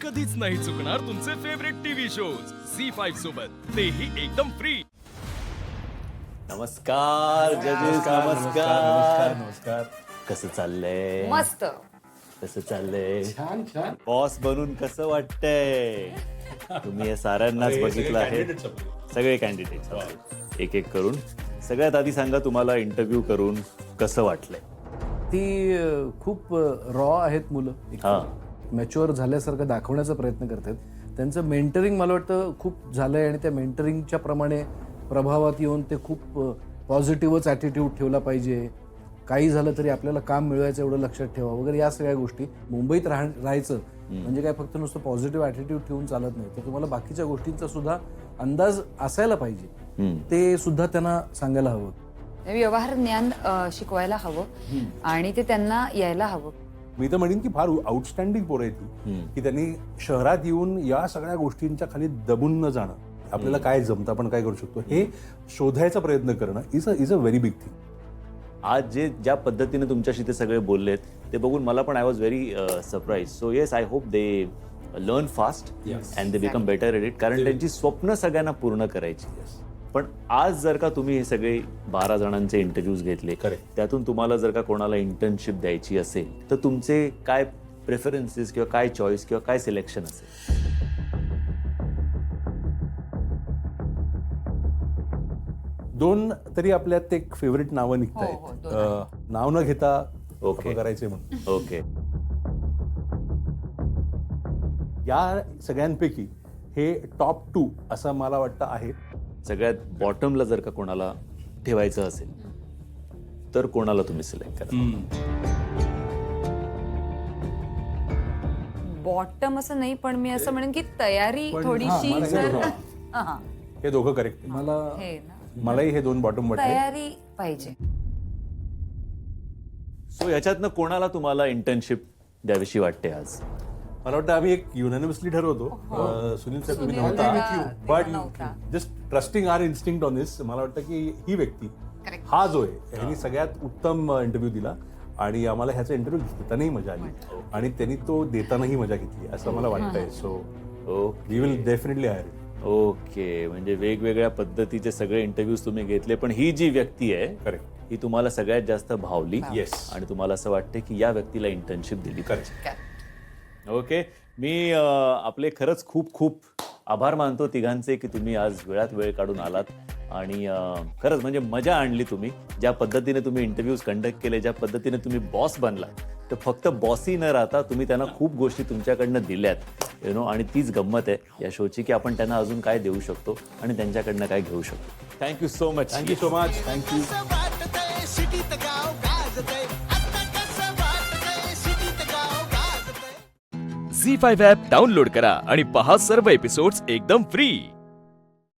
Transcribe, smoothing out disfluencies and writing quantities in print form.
कधीच नाही चुकणार तुमचे फेवरेट टीव्ही शोज झी5 सोबत, तेही एकदम फ्री. नमस्कार जजेस, नमस्कार. नमस्कार. कसं चाललंय? मस्त. कसं चाललंय? छान छान. बॉस बनून कसं वाटतंय? तुम्ही हे साऱ्यांनाच बघितलं आहे, सगळे कॅन्डिडेट एक एक करून. सगळ्यात आधी सांगा, तुम्हाला इंटरव्ह्यू करून कसं वाटलंय? ती खूप रॉ आहेत मुलं, हा. मॅच्युअर झाल्यासारखं दाखवण्याचा प्रयत्न करतात. त्यांचं मेंटरिंग मला वाटतं खूप झालंय आणि त्या मेंटरिंगच्या प्रमाणे प्रभावात येऊन ते खूप पॉझिटिव्हच ॲटिट्यूड ठेवला पाहिजे. काही झालं तरी आपल्याला काम मिळवायचं एवढं लक्षात ठेवा वगैरे, या सगळ्या गोष्टी. मुंबईत राहायचं म्हणजे काय फक्त नुसतं पॉझिटिव्ह ॲटिट्यूड ठेवून चालत नाही, तर तुम्हाला बाकीच्या गोष्टींचा सुद्धा अंदाज असायला पाहिजे. ते सुद्धा त्यांना सांगायला हवं. व्यवहार ज्ञान शिकवायला हवं आणि ते त्यांना यायला हवं. मी तर म्हणेन की फार आउटस्टँडिंग पोरं आहे ती, की त्यांनी शहरात येऊन या सगळ्या गोष्टींच्या खाली दबून न जाणं, आपल्याला काय जमतं, आपण काय करू शकतो हे शोधायचा प्रयत्न करणं is a very big thing. आज ज्या पद्धतीने तुमच्याशी ते सगळे बोललेत ते बघून मला पण I was very surprise. So yes, I hope they learn fast and they become better at it, कारण त्यांची स्वप्न सगळ्यांना पूर्ण करायची. पण आज जर का तुम्ही हे सगळे 12 जणांचे इंटरव्ह्यूज घेतले, त्यातून तुम्हाला जर का कोणाला इंटर्नशिप द्यायची असेल तर तुमचे काय प्रेफरन्सेस किंवा काय चॉईस किंवा काय सिलेक्शन असेल? दोन तरी आपल्यात एक फेवरेट नावं निघत आहेत. नाव न घेता ओके करायचे म्हणून. ओके. या सगळ्यांपैकी हे टॉप 2 असं मला वाटतं आहे. सगळ्यात बॉटमला जर का कोणाला ठेवायचं असेल तर कोणाला तुम्ही सिलेक्ट करा? बॉटम असं नाही, पण मी असं म्हणेन की तयारी थोडीशी हे दोघं करेक्ट. मलाही हे दोन बॉटम वाटले. तयारी पाहिजे. सो याच्यातनं कोणाला तुम्हाला इंटर्नशिप द्यावीशी वाटते आज? मला वाटतं आम्ही एक युनॅनिमसली ठरवतो. सुनील साहेब तुम्ही नव्हता, but just trusting our instinct on this. मला वाटतं की ही व्यक्ती, हा जो आहे, यांनी सगळ्यात उत्तम इंटरव्ह्यू दिला आणि आम्हाला ह्याचा इंटरव्ह्यू घेतानाही मजा आली आणि त्यांनी तो देतानाही मजा घेतली असं मला वाटतंय. So we will definitely hire. Okay, म्हणजे वेगवेगळ्या पद्धतीचे सगळे इंटरव्ह्यूज तुम्ही घेतले, पण ही जी व्यक्ती आहे करेक्ट, ही तुम्हाला सगळ्यात जास्त भावली. येस. आणि तुम्हाला असं वाटतं की या व्यक्तीला इंटर्नशिप दिली पाहिजे. ओके, मी आपले खरंच खूप खूप आभार मानतो तिघांचे की तुम्ही आज वेळात वेळ काढून आलात आणि खरंच म्हणजे मजा आणली तुम्ही. ज्या पद्धतीने तुम्ही इंटरव्ह्यूज कंडक्ट केले, ज्या पद्धतीने तुम्ही बॉस बनला, तर फक्त बॉसही न राहता तुम्ही त्यांना खूप गोष्टी तुमच्याकडनं दिल्यात, आणि तीच गंमत आहे या शोची, की आपण त्यांना अजून काय देऊ शकतो आणि त्यांच्याकडनं काय घेऊ शकतो. Thank you so much. Thank you so much. Thank you. Zee five app download करा आणि पहा सर्व एपिसोड्स एकदम फ्री.